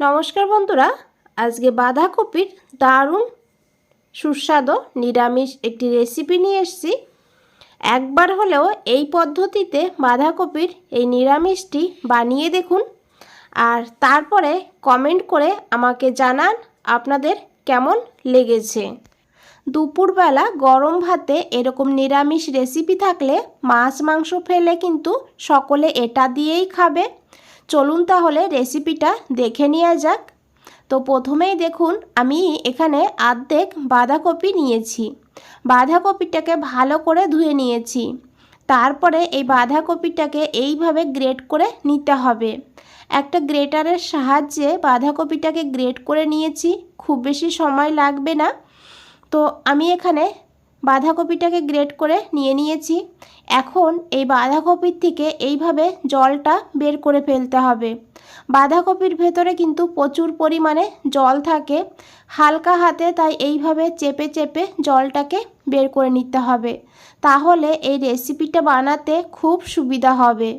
নমস্কার বন্ধুরা, আজকে বাঁধাকপির দারুণ সুস্বাদু নিরামিষ একটি রেসিপি নিয়ে এসেছি। একবার হলেও এই পদ্ধতিতে বাঁধাকপির এই নিরামিষটি বানিয়ে দেখুন, আর তারপরে কমেন্ট করে আমাকে জানান আপনাদের কেমন লেগেছে। দুপুরবেলা গরম ভাতে এরকম নিরামিষ রেসিপি থাকলে মাছ মাংস ফেলে কিন্তু সকলে এটা দিয়েই খাবে। চলুন তাহলে রেসিপিটা দেখে নেওয়া যাক। তো প্রথমেই দেখুন, আমি এখানে অর্ধেক বাঁধাকপি নিয়েছি। বাঁধাকপিটাকে ভালো করে ধুয়ে নিয়েছি। তারপরে এই বাঁধাকপিটাকে এইভাবে গ্রেট করে নিতে হবে। একটা গ্রেটারের সাহায্যে বাঁধাকপিটাকে গ্রেট করে নিয়েছি, খুব বেশি সময় লাগবে না। তো আমি এখানে বাঁধাকপিটাকে গ্রেট করে নিয়েছি। এখন এই বাঁধাকপির থেকে এইভাবে জলটা বের করে ফেলতে হবে। বাঁধাকপির ভেতরে কিন্তু প্রচুর পরিমাণে জল থাকে, হালকা হাতে তাই এইভাবে চেপে চেপে জলটাকে বের করে নিতে হবে, তাহলে এই রেসিপিটা বানাতে খুব সুবিধা হবে।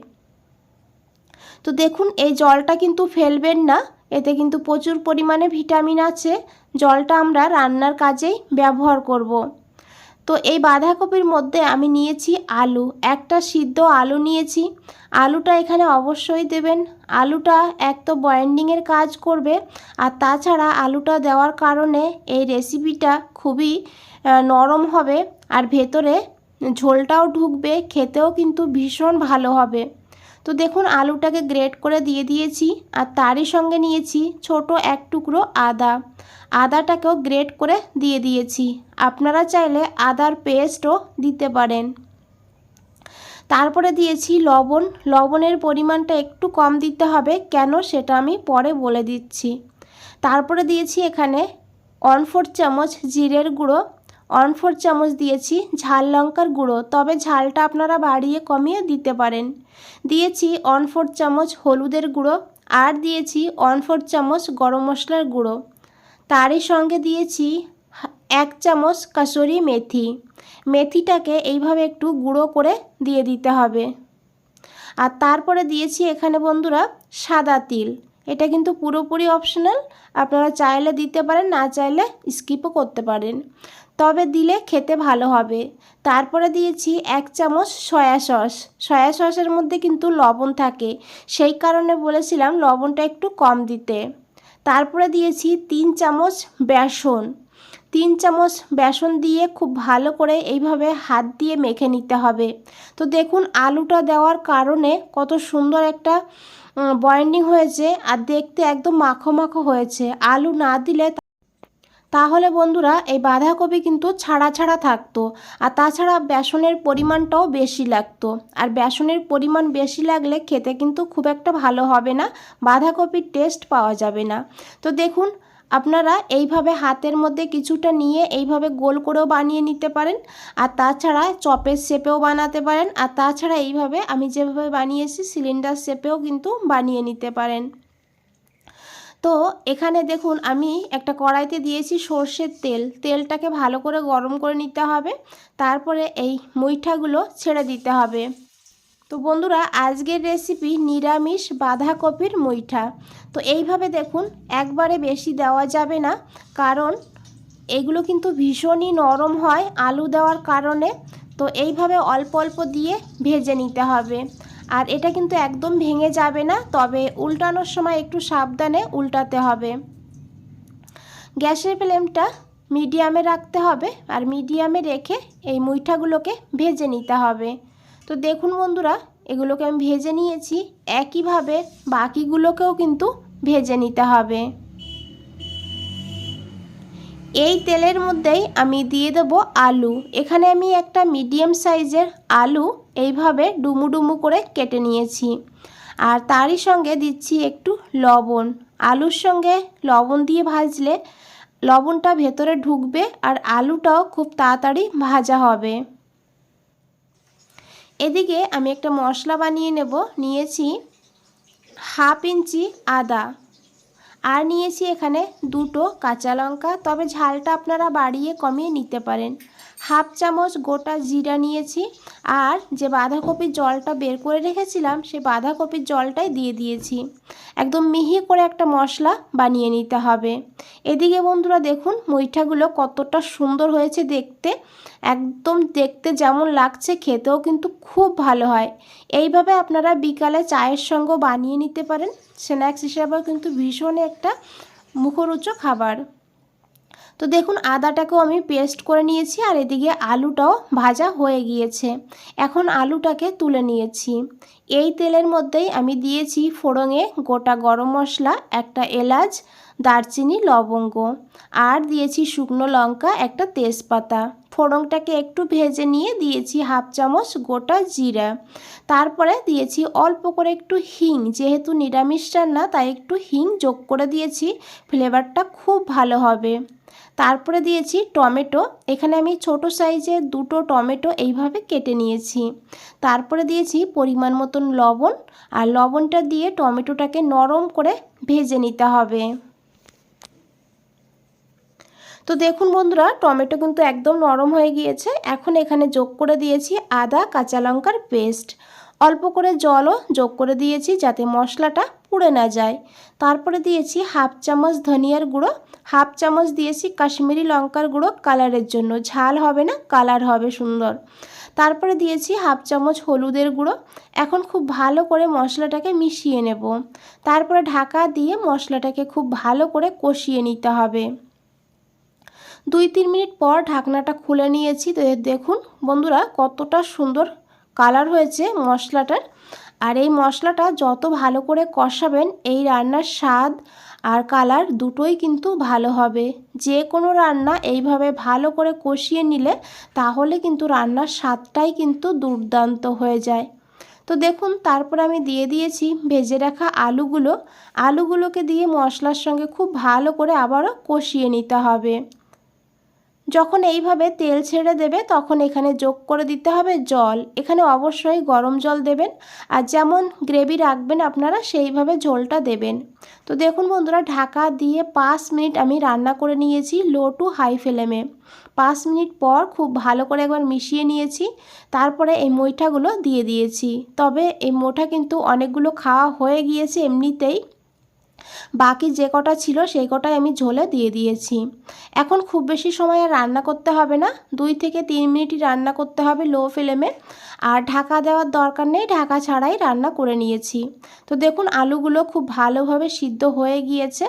তো দেখুন, এই জলটা কিন্তু ফেলবেন না, এতে কিন্তু প্রচুর পরিমাণে ভিটামিন আছে। জলটা আমরা রান্নার কাজেই ব্যবহার করব। তো এই বাঁধাকপির মধ্যে আমি নিয়েছি আলু, একটা সিদ্ধ আলু নিয়েছি। আলুটা এখানে অবশ্যই দেবেন। আলুটা এক তো বয়েন্ডিংয়ের কাজ করবে, আর তাছাড়া আলুটা দেওয়ার কারণে এই রেসিপিটা খুবই নরম হবে, আর ভেতরে ঝোলটাও ঢুকবে, খেতেও কিন্তু ভীষণ ভালো হবে। তো দেখুন, আলুটাকে গ্রেট করে দিয়ে দিয়েছি, আর তারই সঙ্গে নিয়েছি ছোট এক টুকরো আদা। আদাটাকেও গ্রেট করে দিয়ে দিয়েছি। আপনারা চাইলে আদার পেস্টও দিতে পারেন। তারপরে দিয়েছি লবণ। লবণের পরিমাণটা একটু কম দিতে হবে, কেন সেটা আমি পরে বলে দিচ্ছি। তারপরে দিয়েছি এখানে 1/4 চামচ জিরের গুঁড়ো, 1/4 চামচ দিয়েছি ঝাল লঙ্কার গুঁড়ো, তবে ঝালটা আপনারা বাড়িয়ে কমিয়ে দিতে পারেন। দিয়েছি 1/4 চামচ হলুদের গুঁড়ো, আর দিয়েছি 1/4 চামচ গরম মশলার গুঁড়ো। তারই সঙ্গে দিয়েছি 1 চামচ কাসুরি মেথি। মেথিটাকে এইভাবে একটু গুঁড়ো করে দিয়ে দিতে হবে। আর তারপরে দিয়েছি এখানে বন্ধুরা সাদা তিল। এটা কিন্তু পুরোপুরি অপশনাল, আপনারা চাইলে দিতে পারেন, না চাইলে স্কিপও করতে পারেন, তবে দিলে খেতে ভালো হবে। তারপরে দিয়েছি 1 চামচ সয়া সস। সয়া সসের মধ্যে কিন্তু লবণ থাকে, সেই কারণে বলেছিলাম লবণটা একটু কম দিতে। তারপরে দিয়েছি 3 চামচ বেসন। 3 চামচ বেসন দিয়ে খুব ভালো করে এইভাবে হাত দিয়ে মেখে নিতে হবে। তো দেখুন, আলুটা দেওয়ার কারণে কত সুন্দর একটা বয়েন্ডিং হয়েছে, আর দেখতে একদম মাখো মাখো হয়েছে। আলু না দিলে তাহলে বন্ধুরা এই বাঁধাকপি কিন্তু ছাড়া ছাড়া থাকতো, আর তাছাড়া বেসনের পরিমাণটাও বেশি লাগতো, আর বেসনের পরিমাণ বেশি লাগলে খেতে কিন্তু খুব একটা ভালো হবে না, বাঁধাকপির টেস্ট পাওয়া যাবে না। তো দেখুন, আপনারা এইভাবে হাতের মধ্যে কিছুটা নিয়ে এইভাবে গোল করেও বানিয়ে নিতে পারেন, আর তাছাড়া চপের শেপেও বানাতে পারেন, আর তাছাড়া এইভাবে আমি যেভাবে বানিয়েছি সিলিন্ডার শেপেও কিন্তু বানিয়ে নিতে পারেন। তো এখানে দেখুন, আমি একটা কড়াইতে দিয়েছি সর্ষের তেল। তেলটাকে ভালো করে গরম করে নিতে হবে, তারপরে এই মুইঠাগুলো ছেড়ে দিতে হবে। তো বন্ধুরা, আজকের রেসিপি নিরামিষ বাঁধাকপির মুইঠা। তো এইভাবে দেখুন, একবারে বেশি দেওয়া যাবে না, কারণ এগুলো কিন্তু ভীষণই নরম হয় আলু দেওয়ার কারণে। তো এইভাবে অল্প অল্প দিয়ে ভেজে নিতে হবে, আর এটা কিন্তু একদম ভেঙে যাবে না, তবে উল্টানোর সময় একটু সাবধানে উল্টাতে হবে। গ্যাসের ফ্লেমটা মিডিয়ামে রাখতে হবে, আর মিডিয়ামে রেখে এই মুইঠাগুলোকে ভেজে নিতে হবে। তো দেখুন বন্ধুরা, এগুলোকে আমি ভেজে নিয়েছি, একইভাবে বাকিগুলোকেও কিন্তু ভেজে নিতে হবে। এই তেলের মধ্যেই আমি দিয়ে দেবো আলু। এখানে আমি একটা মিডিয়াম সাইজের আলু এইভাবে ডুমু ডুমু করে কেটে নিয়েছি, আর তারই সঙ্গে দিচ্ছি একটু লবণ। আলুর সঙ্গে লবণ দিয়ে ভাজলে লবণটা ভেতরে ঢুকবে, আর আলুটাও খুব তাড়াতাড়ি ভাজা হবে। এদিকে আমি একটা মশলা বানিয়ে নেব। নিয়েছি 1/2 ইঞ্চি আদা, আর নিয়েছি এখানে 2টো কাঁচা লঙ্কা, তবে ঝালটা আপনারা বাড়িয়ে কমিয়ে নিতে পারেন। হাফ চামচ গোটা জিরা নিয়েছি, আর যে বাঁধাকপির জলটা বের করে রেখেছিলাম সেই বাঁধাকপির জলটাই দিয়ে দিয়েছি। একদম মিহি করে একটা মশলা বানিয়ে নিতে হবে। এদিকে বন্ধুরা দেখুন মুইঠাগুলো কতটা সুন্দর হয়েছে দেখতে, একদম দেখতে যেমন লাগছে খেতেও কিন্তু খুব ভালো হয়। এইভাবে আপনারা বিকালে চায়ের সঙ্গে বানিয়ে নিতে পারেন, স্ন্যাক্স হিসাবেও কিন্তু ভীষণ একটা মুখরোচক খাবার। তো দেখুন আদাটাকেও আমি পেস্ট করে নিয়েছি, আর এদিকে আলুটাও ভাজা হয়ে গিয়েছে। এখন আলুটাকে তুলে নিয়েছি। এই তেলের মধ্যেই আমি দিয়েছি ফোড়ঙে গোটা গরম মশলা, একটা এলাচ, দারচিনি, লবঙ্গ, আর দিয়েছি শুকনো লঙ্কা, একটা তেজপাতা। ফোড়নটাকে একটু ভেজে নিয়ে দিয়েছি হাফ চামচ গোটা জিরা। তারপরে দিয়েছি অল্প করে একটু হিং, যেহেতু নিরামিষ রান্না তাই একটু হিং যোগ করে দিয়েছি, ফ্লেভারটা খুব ভালো হবে। তারপরে দিয়েছি টমেটো, এখানে আমি ছোট সাইজের দুটো টমেটো এইভাবে কেটে নিয়েছি। তারপরে দিয়েছি পরিমাণ মতন লবণ, আর লবণটা দিয়ে টমেটোটাকে নরম করে ভেজে নিতে হবে। তো দেখুন বন্ধুরা টমেটো কিন্তু একদম নরম হয়ে গিয়েছে। এখন এখানে যোগ করে দিয়েছি আদা কাঁচা লঙ্কার পেস্ট, অল্প করে জলও যোগ করে দিয়েছি যাতে মশলাটা পুড়ে না যায়। তারপরে দিয়েছি হাফ চামচ ধনিয়ার গুঁড়ো, হাফ চামচ দিয়েছি কাশ্মীরি লঙ্কার গুঁড়ো কালারের জন্য, ঝাল হবে না, কালার হবে সুন্দর। তারপরে দিয়েছি হাফ চামচ হলুদের গুঁড়ো। এখন খুব ভালো করে মশলাটাকে মিশিয়ে নেব। তারপরে ঢাকা দিয়ে মশলাটাকে খুব ভালো করে কষিয়ে নিতে হবে। 2-3 মিনিট পর ঢাকনাটা খুলে নিয়েছি। তো দেখুন বন্ধুরা কতটা সুন্দর কালার হয়েছে মশলাটার। আর এই মশলাটা যত ভালো করে কষাবেন এই রান্নার স্বাদ আর কালার দুটোই কিন্তু ভালো হবে। যে কোনো রান্না এইভাবে ভালো করে কষিয়ে নিলে তাহলে কিন্তু রান্নার স্বাদটাই কিন্তু দুর্দান্ত হয়ে যায়। তো দেখুন তারপর আমি দিয়ে দিয়েছি ভেজে রাখা আলুগুলোকে দিয়ে মশলার সঙ্গে খুব ভালো করে আবারও কষিয়ে নিতে হবে। যখন এইভাবে তেল ছেড়ে দেবে তখন এখানে যোগ করে দিতে হবে জল। এখানে অবশ্যই গরম জল দেবেন, আর যেমন গ্রেভি রাখবেন আপনারা সেইভাবে ঝোলটা দেবেন। তো দেখুন বন্ধুরা ঢাকা দিয়ে 5 মিনিট আমি রান্না করে নিয়েছি লো টু হাই ফ্লেমে। 5 মিনিট পর খুব ভালো করে একবার মিশিয়ে নিয়েছি। তারপরে এই মুইঠাগুলো দিয়ে দিয়েছি। তবে এই মুইঠা কিন্তু অনেকগুলো খাওয়া হয়ে গিয়েছে এমনিতেই, বাকি যে কটা ছিল সেই কটাই আমি ঝোলে দিয়ে দিয়েছি। এখন খুব বেশি সময় আর রান্না করতে হবে না, 2 থেকে 3 মিনিটই রান্না করতে হবে লো ফ্লেমে। আর ঢাকা দেওয়ার দরকার নেই, ঢাকা ছাড়াই রান্না করে নিয়েছি। তো দেখুন আলুগুলো খুব ভালোভাবে সিদ্ধ হয়ে গিয়েছে।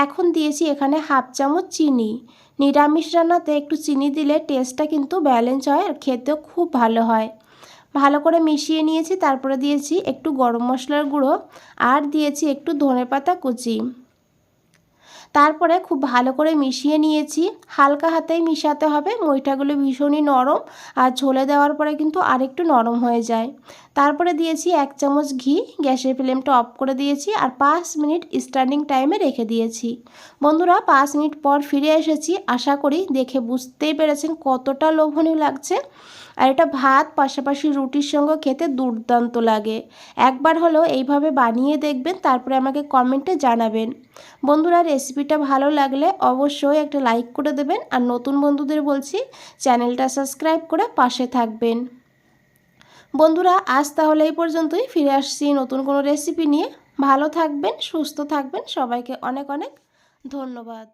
এখন দিয়েছি এখানে হাফ চামচ চিনি। নিরামিষ রান্নাতে একটু চিনি দিলে টেস্টটা কিন্তু ব্যালেন্স হয় আর খেতেও খুব ভালো হয়। ভালো করে মিশিয়ে নিয়েছি। তারপরে দিয়েছি একটু গরম মশলার গুঁড়ো, আর দিয়েছি একটু ধনেপাতা কুচি। তারপরে খুব ভালো করে মিশিয়ে নিয়েছি। হালকা হাতেই মিশাতে হবে, মুইঠাগুলো ভীষণই নরম, আর ঝোলে দেওয়ার পরে কিন্তু আরেকটু নরম হয়ে যায়। তারপরে দিয়েছি 1 চামচ ঘি, গ্যাসের ফ্লেমটা অফ করে দিয়েছি, আর 5 মিনিট স্ট্যান্ডিং টাইমে রেখে দিয়েছি। বন্ধুরা 5 মিনিট পর ফিরে এসেছি। আশা করি দেখে বুঝতেই পেরেছেন কতটা লোভনীয় লাগছে। আর এটা ভাত পাশাপাশি রুটির সঙ্গে খেতে দুর্দান্ত লাগে। একবার হলেও এইভাবে বানিয়ে দেখবেন, তারপরে আমাকে কমেন্টে জানাবেন। বন্ধুরা রেসিপিটা ভালো লাগলে অবশ্যই একটা লাইক করে দেবেন, আর নতুন বন্ধুদের বলছি চ্যানেলটা সাবস্ক্রাইব করে পাশে থাকবেন। বন্ধুরা আজ তাহলে এই পর্যন্তই, ফিরে আসছি নতুন কোনো রেসিপি নিয়ে। ভালো থাকবেন, সুস্থ থাকবেন, সবাইকে অনেক অনেক ধন্যবাদ।